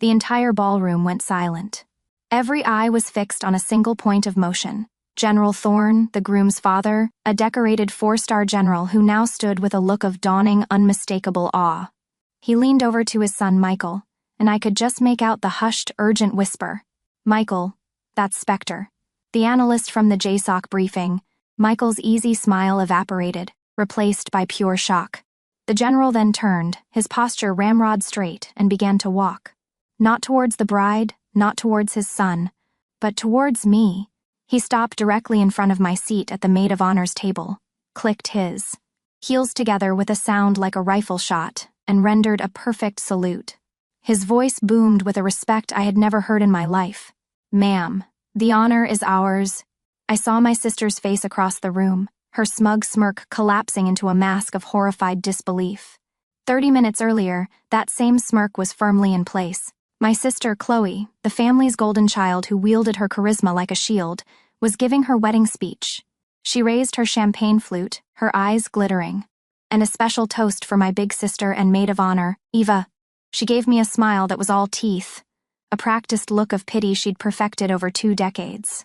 The entire ballroom went silent. Every eye was fixed on a single point of motion. General Thorne, the groom's father, a decorated 4-star general who now stood with a look of dawning, unmistakable awe. He leaned over to his son Michael, and I could just make out the hushed, urgent whisper. "Michael, that's Spectre." The analyst from the JSOC briefing. Michael's easy smile evaporated, replaced by pure shock. The general then turned, his posture ramrod straight, and began to walk. Not towards the bride, not towards his son, but towards me. He stopped directly in front of my seat at the maid of honor's table, clicked his heels together with a sound like a rifle shot, and rendered a perfect salute. His voice boomed with a respect I had never heard in my life. "Ma'am, the honor is ours." I saw my sister's face across the room, her smug smirk collapsing into a mask of horrified disbelief. 30 minutes earlier, that same smirk was firmly in place. My sister, Chloe, the family's golden child who wielded her charisma like a shield, was giving her wedding speech. She raised her champagne flute, her eyes glittering. "And a special toast for my big sister and maid of honor, Eva." She gave me a smile that was all teeth, a practiced look of pity she'd perfected over 2 decades.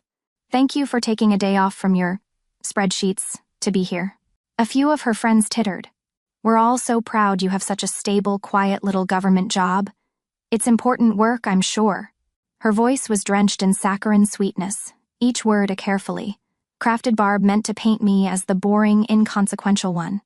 "Thank you for taking a day off from your spreadsheets to be here." A few of her friends tittered. "We're all so proud you have such a stable, quiet little government job. It's important work, I'm sure." Her voice was drenched in saccharine sweetness, each word a carefully crafted barb meant to paint me as the boring, inconsequential one.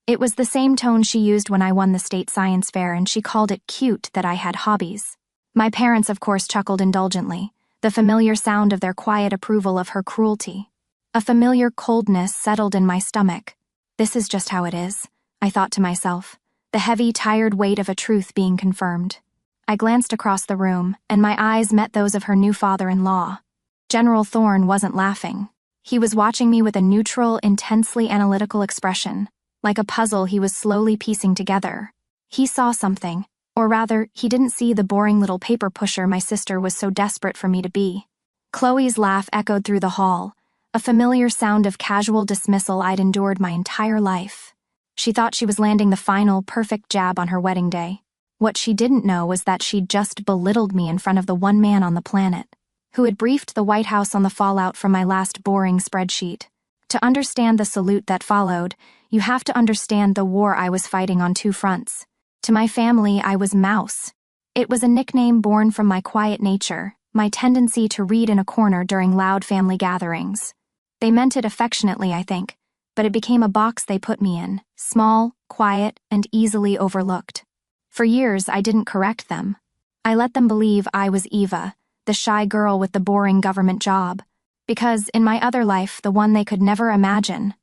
It was the same tone she used when I won the state science fair, and she called it cute that I had hobbies. My parents, of course, chuckled indulgently, the familiar sound of their quiet approval of her cruelty. A familiar coldness settled in my stomach. This is just how it is, I thought to myself, the heavy, tired weight of a truth being confirmed. I glanced across the room, and my eyes met those of her new father-in-law. General Thorne wasn't laughing. He was watching me with a neutral, intensely analytical expression, like a puzzle he was slowly piecing together. He saw something, or rather, he didn't see the boring little paper pusher my sister was so desperate for me to be. Chloe's laugh echoed through the hall, a familiar sound of casual dismissal I'd endured my entire life. She thought she was landing the final, perfect jab on her wedding day. What she didn't know was that she'd just belittled me in front of the one man on the planet, who had briefed the White House on the fallout from my last boring spreadsheet. To understand the salute that followed, you have to understand the war I was fighting on 2 fronts. To my family, I was Mouse. It was a nickname born from my quiet nature, my tendency to read in a corner during loud family gatherings. They meant it affectionately, I think, but it became a box they put me in, small, quiet, and easily overlooked. For years, I didn't correct them. I let them believe I was Eva, the shy girl with the boring government job, because in my other life, the one they could never imagine,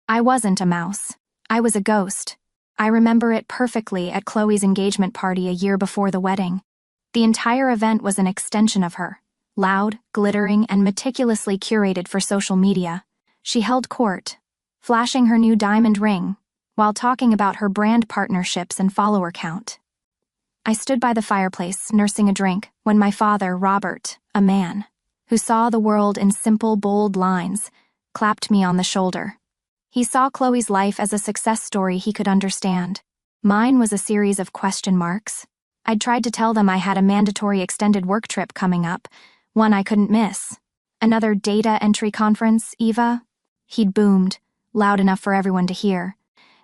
I wasn't a mouse. I was a ghost. I remember it perfectly at Chloe's engagement party a year before the wedding. The entire event was an extension of her, loud, glittering, and meticulously curated for social media. She held court, flashing her new diamond ring, while talking about her brand partnerships and follower count. I stood by the fireplace, nursing a drink, when my father, Robert, a man who saw the world in simple, bold lines, clapped me on the shoulder. He saw Chloe's life as a success story he could understand. Mine was a series of question marks. I'd tried to tell them I had a mandatory extended work trip coming up, one I couldn't miss. "Another data entry conference, Eva?" He'd boomed, loud enough for everyone to hear.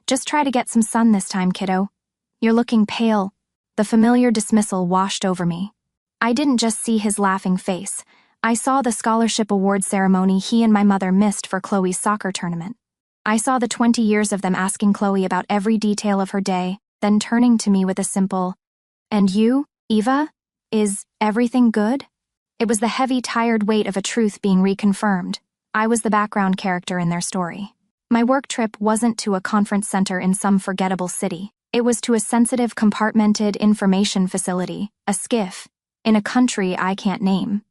"Just try to get some sun this time, kiddo. You're looking pale." The familiar dismissal washed over me. I didn't just see his laughing face. I saw the scholarship award ceremony he and my mother missed for Chloe's soccer tournament. I saw the 20 years of them asking Chloe about every detail of her day, then turning to me with a simple, "And you, Eva? Is everything good?" It was the heavy, tired weight of a truth being reconfirmed. I was the background character in their story. My work trip wasn't to a conference center in some forgettable city. It was to a sensitive, compartmented information facility, a SCIF, in a country I can't name.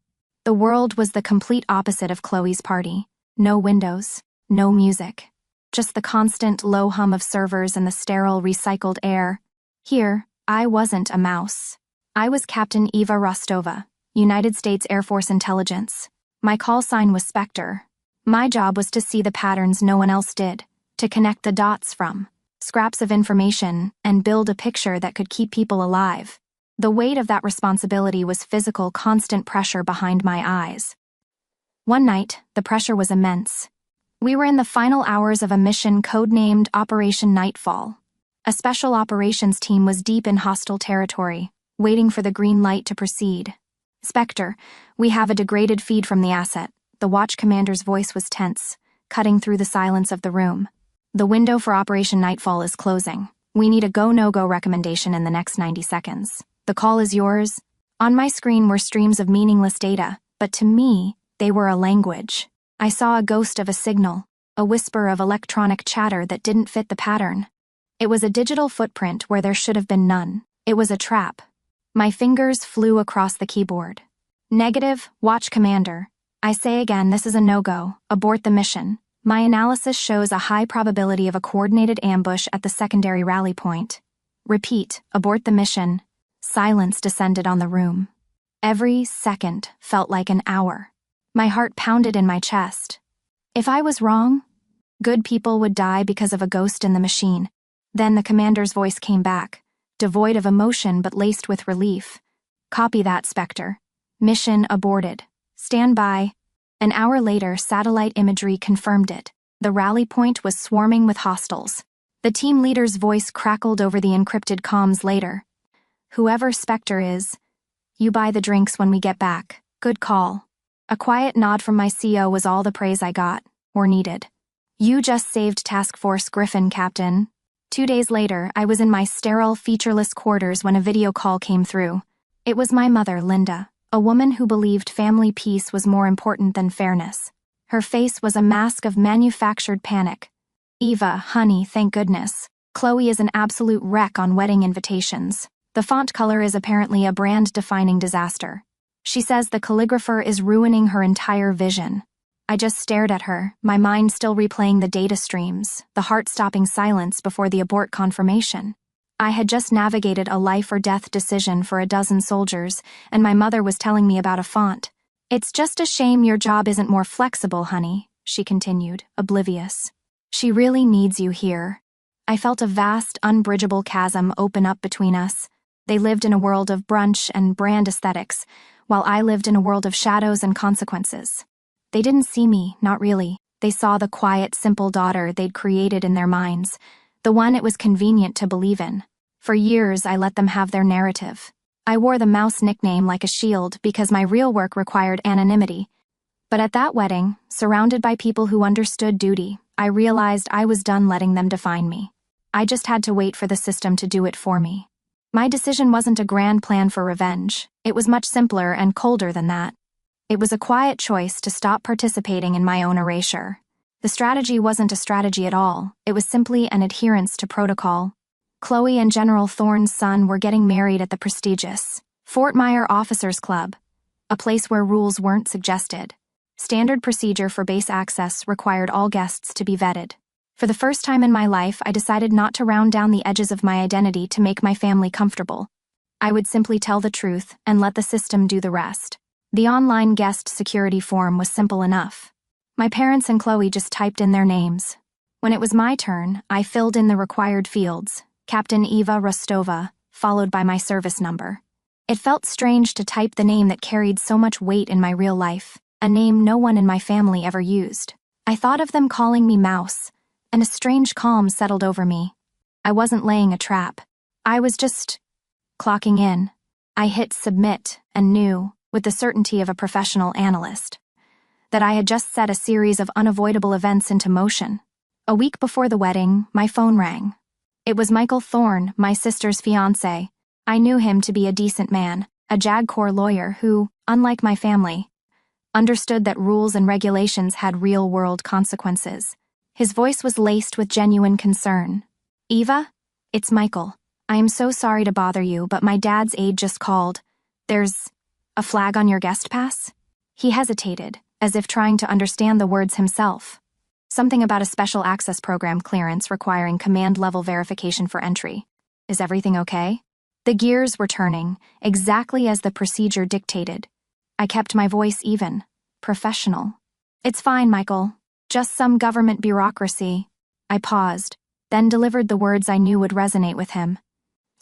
The world was the complete opposite of Chloe's party. No windows, no music. Just the constant low hum of servers and the sterile, recycled air. Here, I wasn't a mouse. I was Captain Eva Rostova, United States Air Force Intelligence. My call sign was Spectre. My job was to see the patterns no one else did, to connect the dots from scraps of information and build a picture that could keep people alive. The weight of that responsibility was physical, constant pressure behind my eyes. One night, the pressure was immense. We were in the final hours of a mission codenamed Operation Nightfall. A special operations team was deep in hostile territory, waiting for the green light to proceed. "Spectre, we have a degraded feed from the asset." The watch commander's voice was tense, cutting through the silence of the room. "The window for Operation Nightfall is closing. We need a go-no-go recommendation in the next 90 seconds. The call is yours." On my screen were streams of meaningless data, but to me, they were a language. I saw a ghost of a signal, a whisper of electronic chatter that didn't fit the pattern. It was a digital footprint where there should have been none. It was a trap. My fingers flew across the keyboard. "Negative, watch commander. I say again, this is a no-go. Abort the mission. My analysis shows a high probability of a coordinated ambush at the secondary rally point. Repeat, abort the mission." Silence descended on the room. Every second felt like an hour. My heart pounded in my chest. If I was wrong, good people would die because of a ghost in the machine. Then the commander's voice came back, devoid of emotion but laced with relief. "Copy that, Spectre. Mission aborted. Stand by." An hour later, satellite imagery confirmed it. The rally point was swarming with hostiles. The team leader's voice crackled over the encrypted comms later. "Whoever Spectre is, you buy the drinks when we get back. Good call." A quiet nod from my CO was all the praise I got, or needed. "You just saved Task Force Griffin, Captain." 2 days later, I was in my sterile, featureless quarters when a video call came through. It was my mother, Linda, a woman who believed family peace was more important than fairness. Her face was a mask of manufactured panic. "Eva, honey, thank goodness. Chloe is an absolute wreck on wedding invitations. The font color is apparently a brand-defining disaster. She says the calligrapher is ruining her entire vision." I just stared at her, my mind still replaying the data streams, the heart-stopping silence before the abort confirmation. I had just navigated a life-or-death decision for a dozen soldiers, and my mother was telling me about a font. "It's just a shame your job isn't more flexible, honey," she continued, oblivious. "She really needs you here." I felt a vast, unbridgeable chasm open up between us. They lived in a world of brunch and brand aesthetics, while I lived in a world of shadows and consequences. They didn't see me, not really. They saw the quiet, simple daughter they'd created in their minds, the one it was convenient to believe in. For years, I let them have their narrative. I wore the mouse nickname like a shield because my real work required anonymity. But at that wedding, surrounded by people who understood duty, I realized I was done letting them define me. I just had to wait for the system to do it for me. My decision wasn't a grand plan for revenge. It was much simpler and colder than that. It was a quiet choice to stop participating in my own erasure. The strategy wasn't a strategy at all. It was simply an adherence to protocol. Chloe and General Thorne's son were getting married at the prestigious Fort Myer Officers Club, a place where rules weren't suggested. Standard procedure for base access required all guests to be vetted. For the first time in my life, I decided not to round down the edges of my identity to make my family comfortable. I would simply tell the truth and let the system do the rest. The online guest security form was simple enough. My parents and Chloe just typed in their names. When it was my turn, I filled in the required fields, Captain Eva Rostova, followed by my service number. It felt strange to type the name that carried so much weight in my real life, a name no one in my family ever used. I thought of them calling me Mouse, and a strange calm settled over me. I wasn't laying a trap. I was just clocking in. I hit submit and knew, with the certainty of a professional analyst, that I had just set a series of unavoidable events into motion. A week before the wedding, my phone rang. It was Michael Thorne, my sister's fiancé. I knew him to be a decent man, a JAG Corps lawyer who, unlike my family, understood that rules and regulations had real-world consequences. His voice was laced with genuine concern. "Eva, it's Michael. I am so sorry to bother you, but my dad's aide just called. There's a flag on your guest pass?" He hesitated, as if trying to understand the words himself. "Something about a special access program clearance requiring command-level verification for entry. Is everything okay?" The gears were turning, exactly as the procedure dictated. I kept my voice even, professional. "It's fine, Michael. Just some government bureaucracy." I paused, then delivered the words I knew would resonate with him.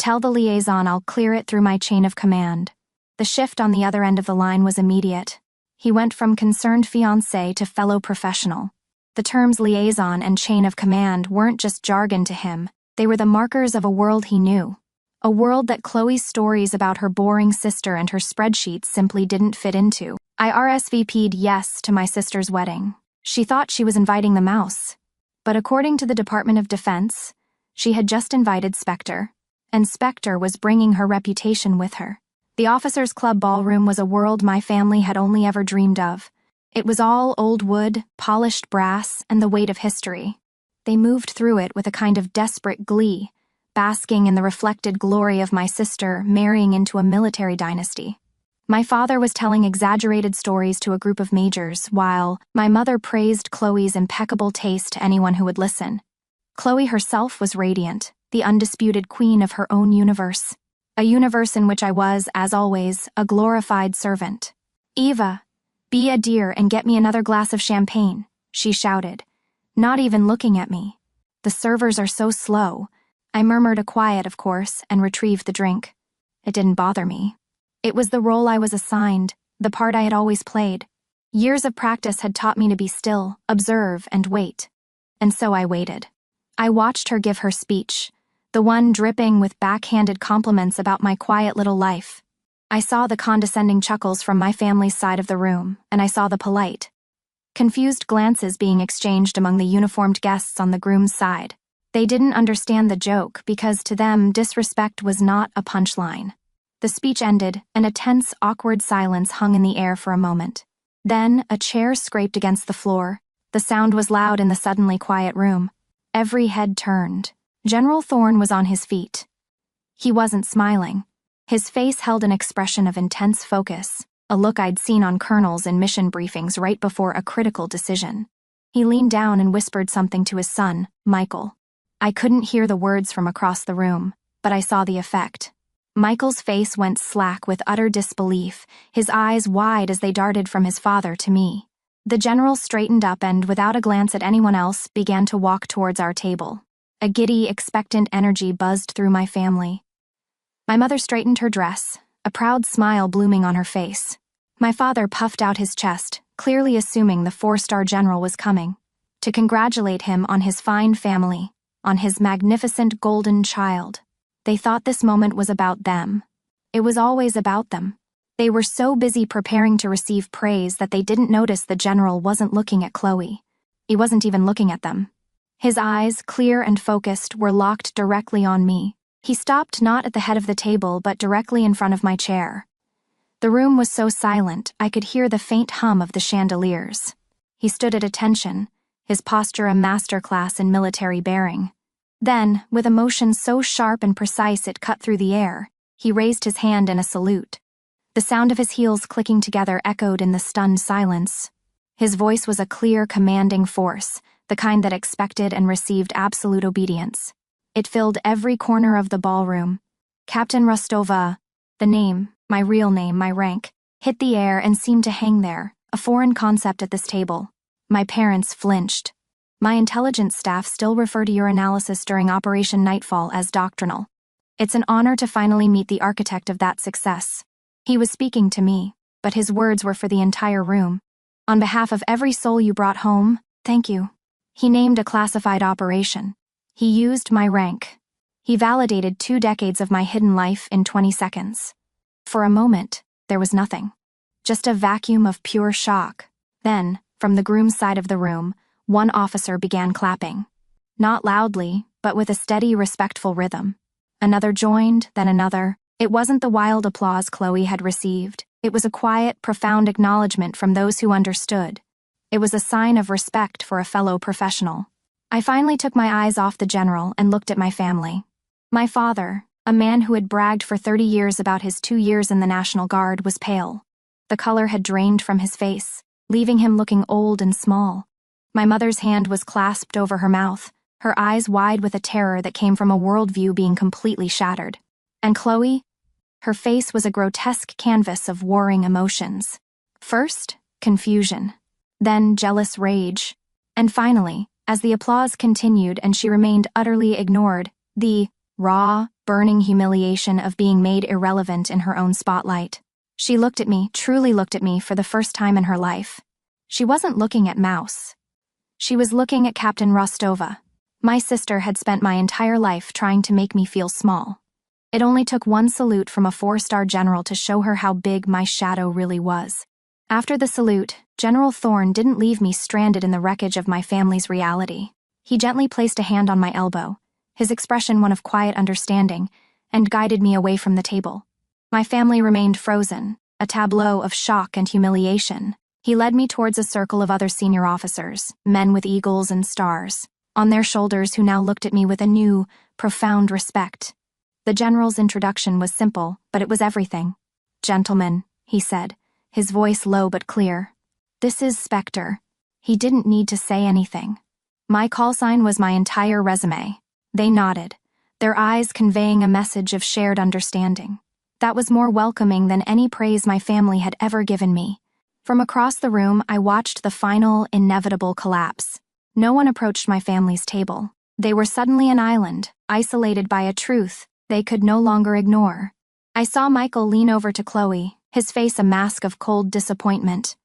Tell the liaison I'll clear it through my chain of command. The shift on the other end of the line was immediate. He went from concerned fiancé to fellow professional. The terms liaison and chain of command weren't just jargon to him, they were the markers of a world he knew. A world that Chloe's stories about her boring sister and her spreadsheets simply didn't fit into. I RSVP'd yes to my sister's wedding. She thought she was inviting the mouse. But according to the Department of Defense, she had just invited Spectre. And Spectre was bringing her reputation with her. The Officers' Club ballroom was a world my family had only ever dreamed of. It was all old wood, polished brass, and the weight of history. They moved through it with a kind of desperate glee, basking in the reflected glory of my sister marrying into a military dynasty. My father was telling exaggerated stories to a group of majors, while my mother praised Chloe's impeccable taste to anyone who would listen. Chloe herself was radiant, the undisputed queen of her own universe. A universe in which I was, as always, a glorified servant. "Eva, be a dear and get me another glass of champagne," she shouted, not even looking at me. "The servers are so slow." I murmured a quiet, of course, and retrieved the drink. It didn't bother me. It was the role I was assigned, the part I had always played. Years of practice had taught me to be still, observe, and wait. And so I waited. I watched her give her speech, the one dripping with backhanded compliments about my quiet little life. I saw the condescending chuckles from my family's side of the room, and I saw the polite, confused glances being exchanged among the uniformed guests on the groom's side. They didn't understand the joke because to them disrespect was not a punchline. The speech ended, and a tense, awkward silence hung in the air for a moment. Then a chair scraped against the floor. The sound was loud in the suddenly quiet room. Every head turned. General Thorne was on his feet. He wasn't smiling. His face held an expression of intense focus, a look I'd seen on colonels in mission briefings right before a critical decision. He leaned down and whispered something to his son, Michael. I couldn't hear the words from across the room, but I saw the effect. Michael's face went slack with utter disbelief, his eyes wide as they darted from his father to me. The general straightened up and, without a glance at anyone else, began to walk towards our table. A giddy, expectant energy buzzed through my family. My mother straightened her dress, a proud smile blooming on her face. My father puffed out his chest, clearly assuming the 4-star general was coming, to congratulate him on his fine family, on his magnificent golden child. They thought this moment was about them. It was always about them. They were so busy preparing to receive praise that they didn't notice the general wasn't looking at Chloe. He wasn't even looking at them. His eyes, clear and focused, were locked directly on me. He stopped not at the head of the table but directly in front of my chair. The room was so silent I could hear the faint hum of the chandeliers. He stood at attention, his posture a masterclass in military bearing. Then, with a motion so sharp and precise it cut through the air, he raised his hand in a salute. The sound of his heels clicking together echoed in the stunned silence. His voice was a clear, commanding force, the kind that expected and received absolute obedience. It filled every corner of the ballroom. Captain Rostova, the name, my real name, my rank, hit the air and seemed to hang there, a foreign concept at this table. My parents flinched. My intelligence staff still refer to your analysis during Operation Nightfall as doctrinal. It's an honor to finally meet the architect of that success. He was speaking to me, but his words were for the entire room. On behalf of every soul you brought home, thank you. He named a classified operation. He used my rank. He validated 2 decades of my hidden life in 20 seconds. For a moment, there was nothing. Just a vacuum of pure shock. Then, from the groom's side of the room, one officer began clapping. Not loudly, but with a steady, respectful rhythm. Another joined, then another. It wasn't the wild applause Chloe had received. It was a quiet, profound acknowledgement from those who understood. It was a sign of respect for a fellow professional. I finally took my eyes off the general and looked at my family. My father, a man who had bragged for 30 years about his 2 years in the National Guard, was pale. The color had drained from his face, leaving him looking old and small. My mother's hand was clasped over her mouth, her eyes wide with a terror that came from a worldview being completely shattered. And Chloe? Her face was a grotesque canvas of warring emotions. First, confusion. Then jealous rage. And finally, as the applause continued and she remained utterly ignored, the raw, burning humiliation of being made irrelevant in her own spotlight. She looked at me, truly looked at me for the first time in her life. She wasn't looking at Mouse. She was looking at Captain Rostova. My sister had spent my entire life trying to make me feel small. It only took one salute from a 4-star general to show her how big my shadow really was. After the salute, General Thorne didn't leave me stranded in the wreckage of my family's reality. He gently placed a hand on my elbow, his expression one of quiet understanding, and guided me away from the table. My family remained frozen, a tableau of shock and humiliation. He led me towards a circle of other senior officers, men with eagles and stars, on their shoulders who now looked at me with a new, profound respect. The general's introduction was simple, but it was everything. "Gentlemen," he said, his voice low but clear. "This is Spectre." He didn't need to say anything. My call sign was my entire resume. They nodded, their eyes conveying a message of shared understanding. That was more welcoming than any praise my family had ever given me. From across the room, I watched the final, inevitable collapse. No one approached my family's table. They were suddenly an island, isolated by a truth they could no longer ignore. I saw Michael lean over to Chloe, his face a mask of cold disappointment.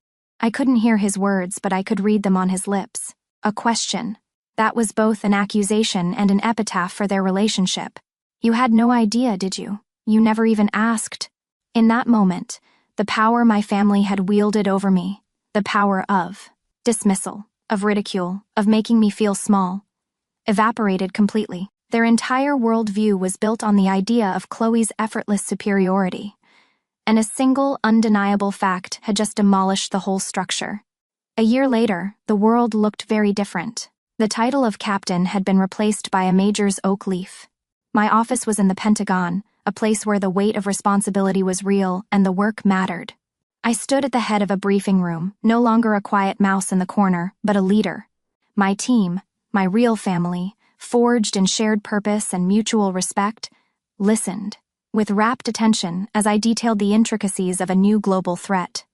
I couldn't hear his words, but I could read them on his lips. A question. That was both an accusation and an epitaph for their relationship. "You had no idea, did you? You never even asked." In that moment, the power my family had wielded over me, the power of dismissal, of ridicule, of making me feel small, evaporated completely. Their entire worldview was built on the idea of Chloe's effortless superiority, and a single, undeniable fact had just demolished the whole structure. A year later, the world looked very different. The title of captain had been replaced by a major's oak leaf. My office was in the Pentagon, a place where the weight of responsibility was real and the work mattered. I stood at the head of a briefing room, no longer a quiet mouse in the corner, but a leader. My team, my real family, forged in shared purpose and mutual respect, listened with rapt attention as I detailed the intricacies of a new global threat.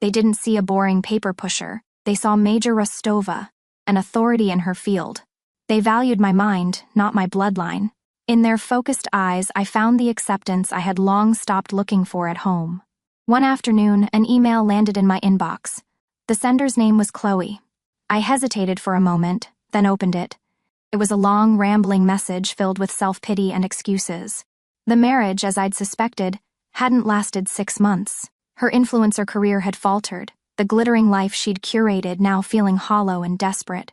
They didn't see a boring paper pusher. They saw Major Rostova, an authority in her field. They valued my mind, not my bloodline. In their focused eyes, I found the acceptance I had long stopped looking for at home. One afternoon, an email landed in my inbox. The sender's name was Chloe. I hesitated for a moment, then opened it. It was a long, rambling message filled with self-pity and excuses. The marriage, as I'd suspected, hadn't lasted 6 months. Her influencer career had faltered, the glittering life she'd curated now feeling hollow and desperate.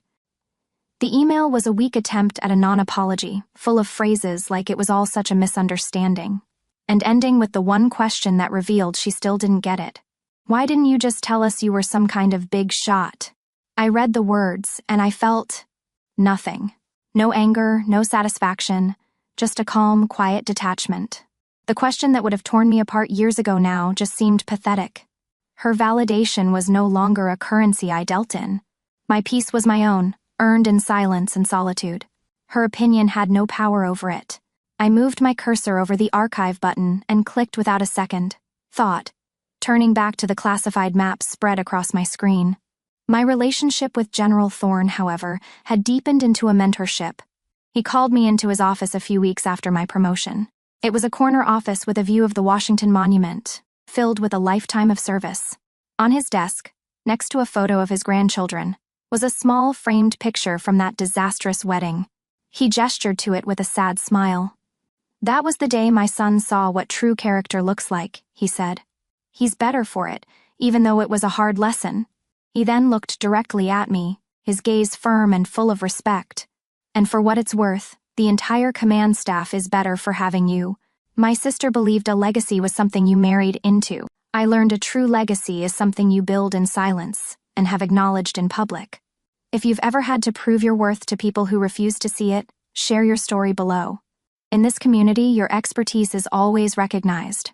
The email was a weak attempt at a non-apology, full of phrases like it was all such a misunderstanding, and ending with the one question that revealed she still didn't get it. "Why didn't you just tell us you were some kind of big shot?" I read the words, and I felt nothing. No anger, no satisfaction, just a calm, quiet detachment. The question that would have torn me apart years ago now just seemed pathetic. Her validation was no longer a currency I dealt in. My peace was my own, earned in silence and solitude. Her opinion had no power over it. I moved my cursor over the archive button and clicked without a second thought, turning back to the classified maps spread across my screen. My relationship with General Thorne, however, had deepened into a mentorship. He called me into his office a few weeks after my promotion. It was a corner office with a view of the Washington Monument, filled with a lifetime of service. On his desk, next to a photo of his grandchildren, was a small framed picture from that disastrous wedding. He gestured to it with a sad smile. "That was the day my son saw what true character looks like," he said. "He's better for it, even though it was a hard lesson." He then looked directly at me, his gaze firm and full of respect. "And for what it's worth, the entire command staff is better for having you. My sister believed a legacy was something you married into. I learned a true legacy is something you build in silence and have acknowledged in public. If you've ever had to prove your worth to people who refuse to see it, share your story below. In this community, your expertise is always recognized.